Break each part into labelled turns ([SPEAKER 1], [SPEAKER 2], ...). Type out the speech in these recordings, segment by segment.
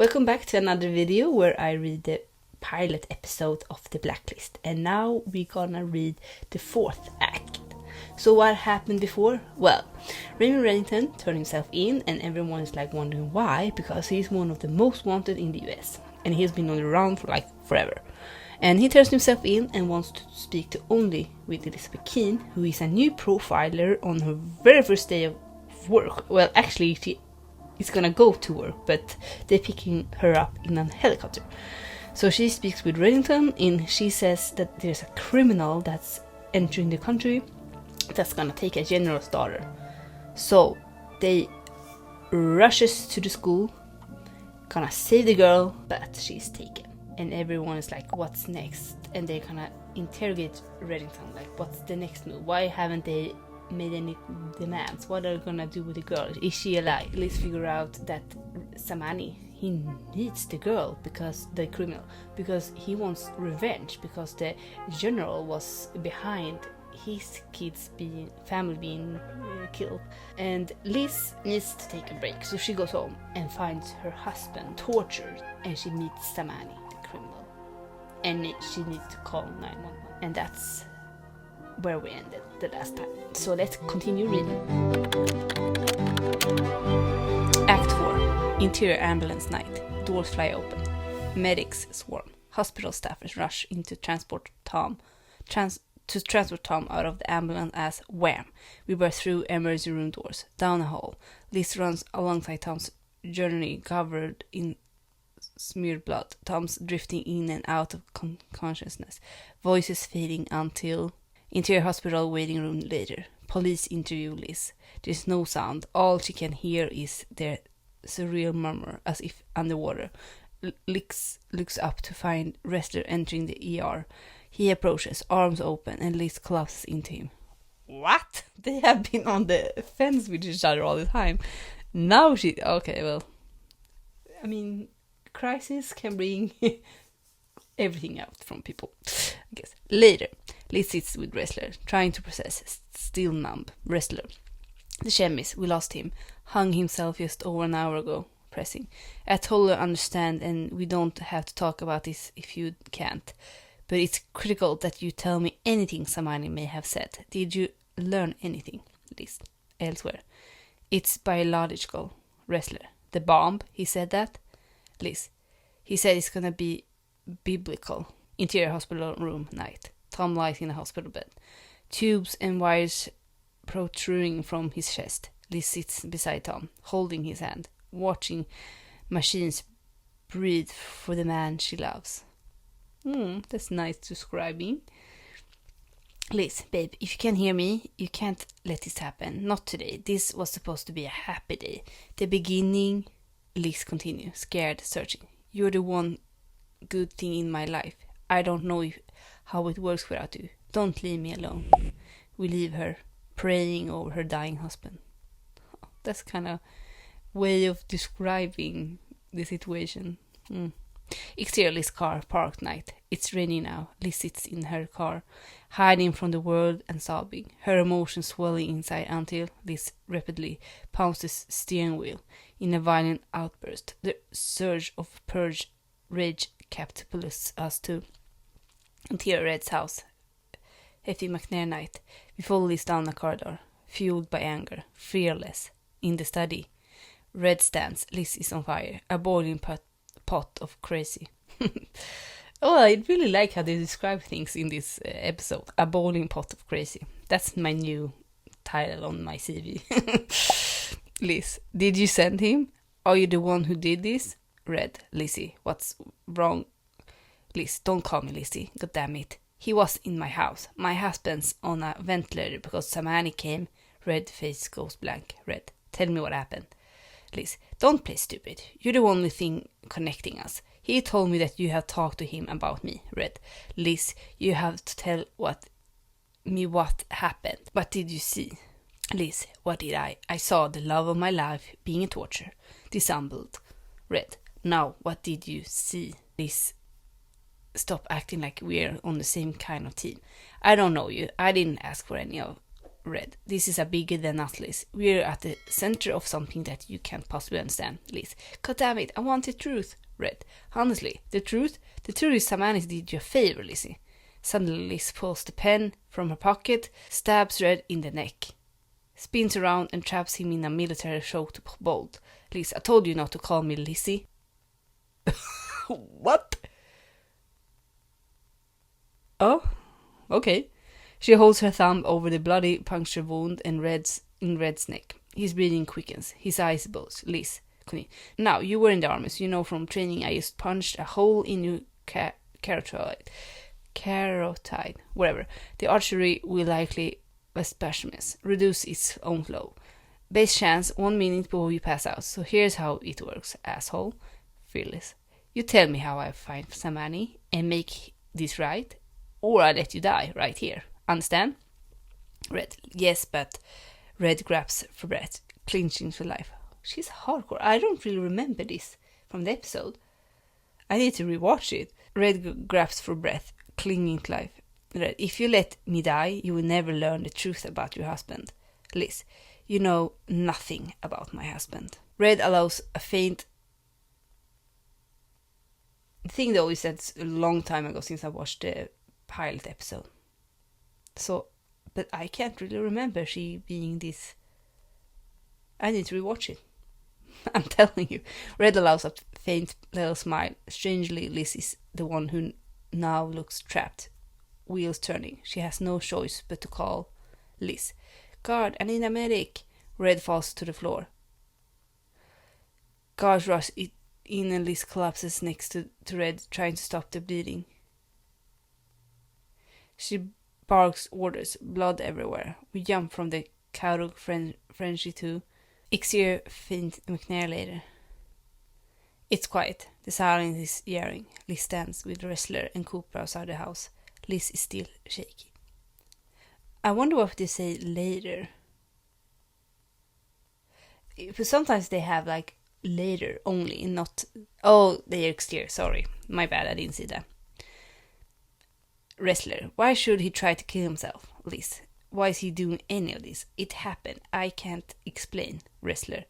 [SPEAKER 1] Welcome back to another video where I read the pilot episode of the Blacklist. And now we're gonna read the fourth act. So what happened before? Well, Raymond Reddington turned himself in and everyone is like wondering why, because he's one of the most wanted in the US. And he's been on the run for like forever. And he turns himself in and wants to speak to only with Elizabeth Keane, who is a new profiler on her very first day of work. Well, actually she is gonna go to work, but they're picking her up in a helicopter. So she speaks with Reddington and she says that there's a criminal that's entering the country that's gonna take a general's daughter. So they rushes to the school, gonna save the girl, but she's taken. And everyone is like, what's next? And they kind of interrogate Reddington, like, what's the next move? Why haven't they made any demands? What are they gonna do with the girl? Is she alive? Let's figure out that Samani, he needs the girl, because the criminal, because he wants revenge, because the general was behind his family being killed. And Liz needs to take a break, so she goes home and finds her husband tortured, and she meets Samani, the criminal, and she needs to call 911. And that's where we ended the last time. So let's continue reading. Act 4. Interior ambulance night. Doors fly open. Medics swarm. Hospital staffers rush in to transport Tom out of the ambulance as wham. We were through emergency room doors, down a hall. Liz runs alongside Tom's journey covered in smeared blood. Tom's drifting in and out of consciousness. Voices fading until interior hospital waiting room later. Police interview Liz. There's no sound. All she can hear is their surreal murmur, as if underwater. Liz looks up to find wrestler entering the ER. He approaches, arms open, and Liz collapses into him. What? They have been on the fence with each other all the time. Now she... Okay, well... I mean, crisis can bring everything out from people, I guess. Later, Liz sits with wrestler, trying to process, still numb. Wrestler. The chemist, we lost him, hung himself just over an hour ago. Pressing. I totally understand, and we don't have to talk about this if you can't. But it's critical that you tell me anything Samani may have said. Did you learn anything, Liz? Elsewhere. It's biological. Wrestler. The bomb, he said that? Liz. He said it's gonna be biblical. Interior hospital room night. Tom lies in a hospital bed. Tubes and wires protruding from his chest. Liz sits beside Tom, holding his hand, watching machines breathe for the man she loves. That's nice describing. Liz, babe, if you can hear me, you can't let this happen. Not today. This was supposed to be a happy day. The beginning. Liz continues, scared, searching. You're the one good thing in my life. I don't know how it works without you. Don't leave me alone. We leave her, praying over her dying husband. That's kind of way of describing the situation. Exterior Liz's car, parked night. It's raining now. Liz sits in her car, hiding from the world and sobbing, her emotions swelling inside until Liz rapidly pounds the steering wheel in a violent outburst. The surge of purge rage catapults us to Interior Red's house. Hefty McNair night. We follow Liz down a corridor, fueled by anger, fearless. In the study, Red stands. Liz is on fire. A boiling pot of crazy. Oh, I really like how they describe things in this episode. A boiling pot of crazy. That's my new title on my CV. Liz, did you send him? Are you the one who did this? Red, Lizzie, what's wrong? Liz, don't call me Lizzie. God damn it. He was in my house. My husband's on a ventilator because Samani came. Red face goes blank. Red, tell me what happened. Liz, don't play stupid. You're the only thing connecting us. He told me that you have talked to him about me. Red, Liz, you have to tell what happened. What did you see? Liz, what did I? I saw the love of my life being tortured, dissembled. Red, now what did you see? Liz, stop acting like we're on the same kind of team. I don't know you. I didn't ask for any of Red. This is a bigger than us, Liz. We're at the center of something that you can't possibly understand, Liz. God damn it, I want the truth, Red. Honestly, the truth? The truth is Samantha did you a favor, Lizzie. Suddenly Liz pulls the pen from her pocket, stabs Red in the neck, spins around and traps him in a military choke to bolt. Liz, I told you not to call me Lizzie. What? Oh, okay. She holds her thumb over the bloody puncture wound in Red's neck. His breathing quickens. His eyes bulge. Liz, now, you were in the army, so you know from training I just punched a hole in your carotid, wherever. The artery will likely reduce its own flow. Base chance 1 minute before you pass out. So here's how it works, asshole. Fearless. You tell me how I find Samani and make this right, or I let you die right here. Understand? Red. Yes, but Red grabs for breath, clinching for life. She's hardcore. I don't really remember this from the episode. I need to rewatch it. Red grabs for breath, clinging to life. Red. If you let me die, you will never learn the truth about your husband. Liz. You know nothing about my husband. Red allows a faint. The thing though is that's a long time ago since I watched the pilot episode. So, but I can't really remember she being this. I need to rewatch it. I'm telling you. Red allows a faint little smile. Strangely, Liz is the one who now looks trapped. Wheels turning. She has no choice but to call Liz. Guard, I need a medic. Red falls to the floor. Guards rush in and Liz collapses next to Red, trying to stop the bleeding. She barks orders, blood everywhere. We jump from the cowdog frenzy to Ixir faint McNair later. It's quiet. The silence is jarring. Liz stands with Wrestler and Cooper outside the house. Liz is still shaky. I wonder what they say later. Because sometimes they have like later only, not. Oh, the exterior. Sorry, my bad. I didn't see that. Wrestler, why should he try to kill himself? Liz, why is he doing any of this? It happened. I can't explain. Wrestler,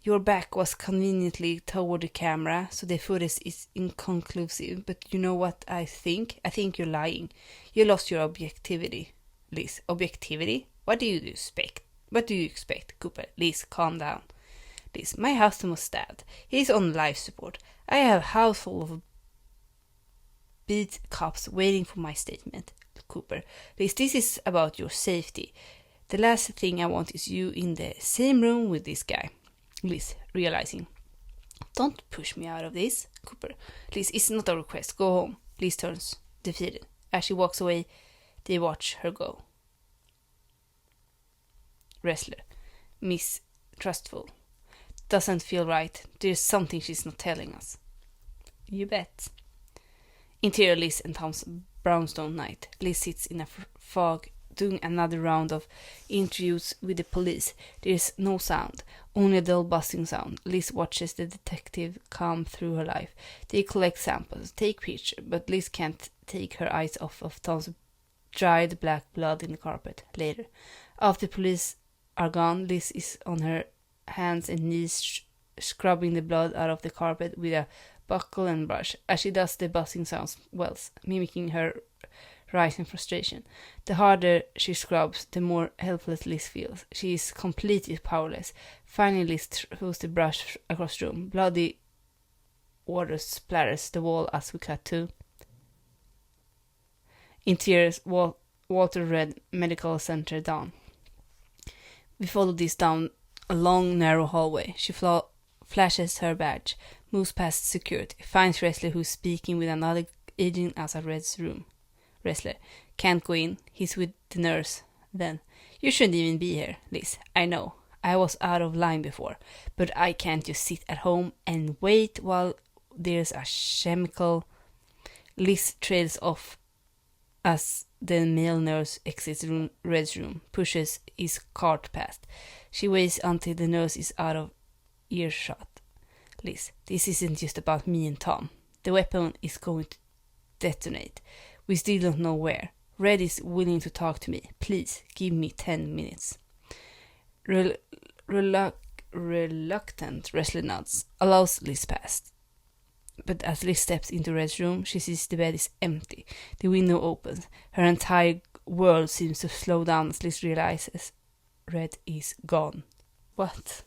[SPEAKER 1] your back was conveniently toward the camera, so the footage is inconclusive. But you know what I think? I think you're lying. You lost your objectivity. Liz, objectivity? What do you expect? What do you expect, Cooper? Liz, calm down. Liz, my husband was stabbed. He's on life support. I have a house full of beat cops waiting for my statement. Cooper, Liz, this is about your safety. The last thing I want is you in the same room with this guy. Liz, realizing. Don't push me out of this. Cooper, Liz, it's not a request. Go home. Liz turns defeated. As she walks away, they watch her go. Wrestler, mistrustful. Doesn't feel right. There's something she's not telling us. You bet. Interior Liz and Tom's brownstone night. Liz sits in a fog doing another round of interviews with the police. There's no sound, only a dull buzzing sound. Liz watches the detective come through her life. They collect samples, take pictures, but Liz can't take her eyes off of Tom's dried black blood in the carpet. Later, after the police are gone, Liz is on her hands and knees scrubbing the blood out of the carpet with a buckle and brush. As she does, the buzzing sound wells, mimicking her rising frustration. The harder she scrubs, the more helpless Liz feels. She is completely powerless. Finally, Liz throws the brush across the room. Bloody water splatters the wall as we cut to interiors, Walter Red Medical Center down. We follow this down a long, narrow hallway. She flashes her badge, moves past security, finds Wrestler who's speaking with another agent outside Red's room. Wrestler, can't go in. He's with the nurse. Then, you shouldn't even be here, Liz. I know. I was out of line before, but I can't just sit at home and wait while there's a chemical. Liz trails off as the male nurse exits Red's room, pushes his cart past. She waits until the nurse is out of earshot. Liz, this isn't just about me and Tom. The weapon is going to detonate. We still don't know where. Red is willing to talk to me. Please, give me 10 minutes. Reluctant, Wesley nods, allows Liz past. But as Liz steps into Red's room, she sees the bed is empty. The window opens. Her entire world seems to slow down as Liz realizes Red is gone. What?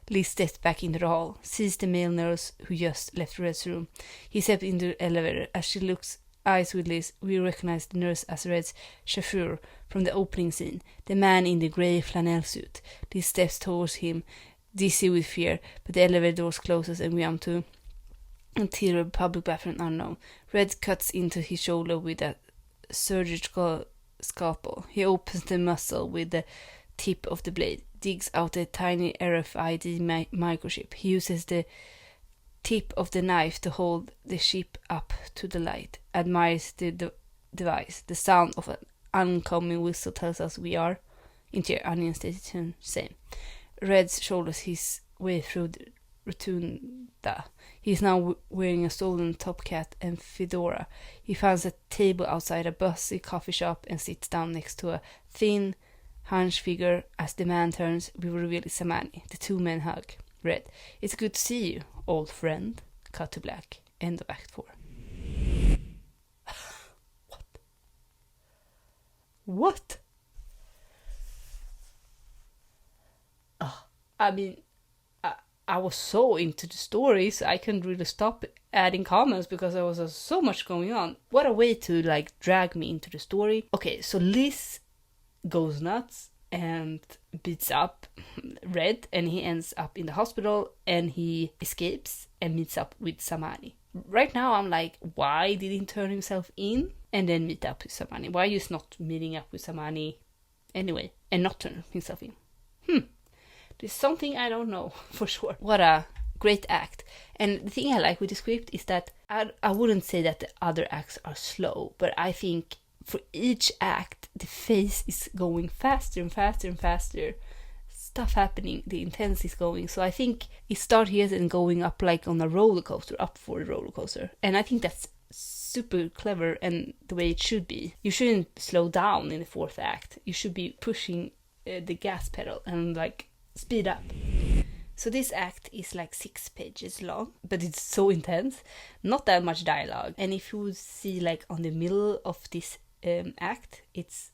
[SPEAKER 1] Liz steps back into the hall, sees the male nurse who just left Red's room. He steps into the elevator. As she looks eyes with Liz, we recognize the nurse as Red's chauffeur from the opening scene, the man in the grey flannel suit. Liz steps towards him, dizzy with fear, but the elevator doors closes and we come to interior public bathroom unknown. Red cuts into his shoulder with a surgical scalpel. He opens the muscle with the tip of the blade, digs out a tiny RFID microchip. He uses the tip of the knife to hold the chip up to the light, admires the device. The sound of an oncoming whistle tells us we are interior anesthesia. Same. Red shoulders his way through the rotunda. He is now wearing a stolen top hat and fedora. He finds a table outside a busy coffee shop and sits down next to a thin, hunched figure. As the man turns, we reveal it's Samani. The two men hug. Red: it's good to see you, old friend. Cut to black. End of Act 4. What? I mean, I was so into the story, so I couldn't really stop adding comments because there was so much going on. What a way to like drag me into the story. Okay, so Liz goes nuts and beats up Red, and he ends up in the hospital, and he escapes and meets up with Samani. Right now I'm like, why did he turn himself in and then meet up with Samani? Why is not meeting up with Samani anyway and not turn himself in? There's something I don't know for sure. What a great act. And the thing I like with the script is that I wouldn't say that the other acts are slow, but I think for each act, the pace is going faster and faster and faster. Stuff happening, the intensity is going. So I think it starts here and going up like on a roller coaster, up for the roller coaster. And I think that's super clever and the way it should be. You shouldn't slow down in the fourth act. You should be pushing the gas pedal and like speed up. So this act is like 6 pages long, but it's so intense. Not that much dialogue. And if you see like on the middle of this act, it's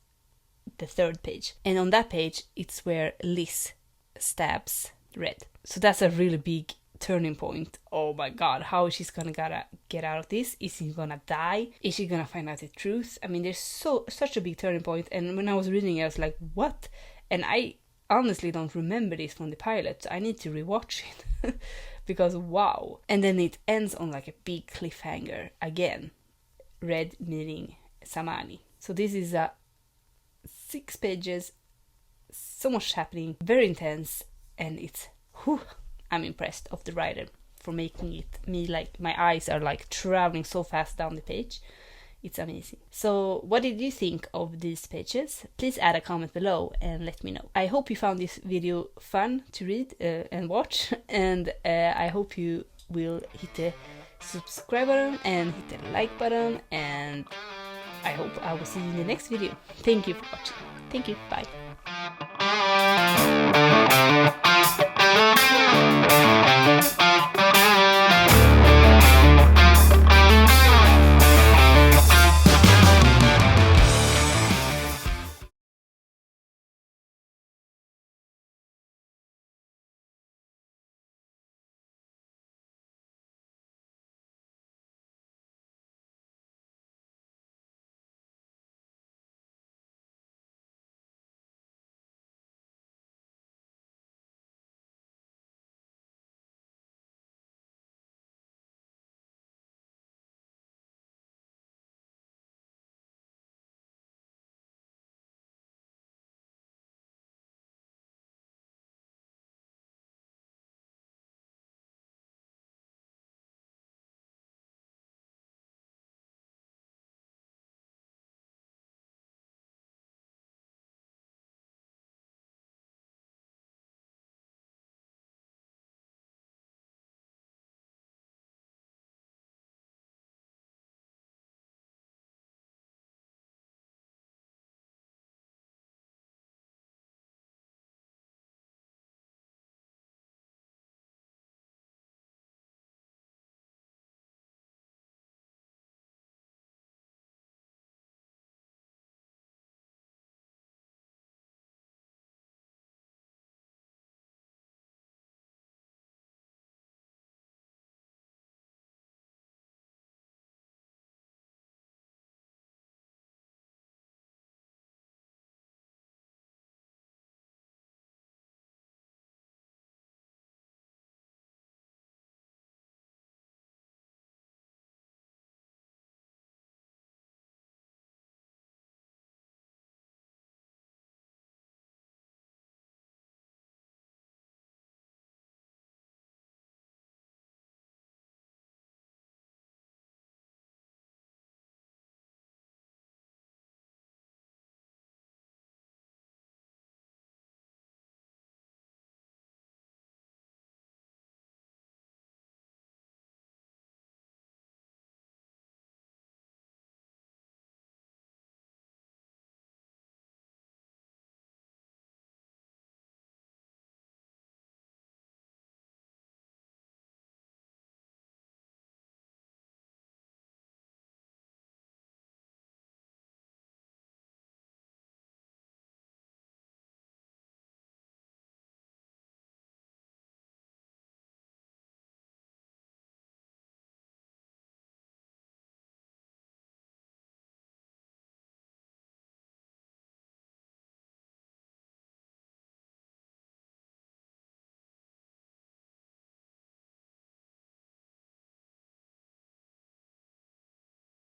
[SPEAKER 1] the 3rd page. And on that page, it's where Liz stabs Red. So that's a really big turning point. Oh my god, how is she gonna get out of this? Is she gonna die? Is she gonna find out the truth? I mean, there's such a big turning point. And when I was reading it, I was like, what? And I honestly don't remember this from the pilot, so I need to rewatch it because wow. And then it ends on like a big cliffhanger again, Red meeting Samani. So this is a 6 pages, so much happening, very intense, and it's I'm impressed of the writer for making it me like my eyes are like traveling so fast down the page. It's amazing. So what did you think of these pages? Please add a comment below and let me know. I hope you found this video fun to read and watch, and I hope you will hit the subscribe button and hit the like button, and I hope I will see you in the next video. Thank you for watching. Thank you. Bye.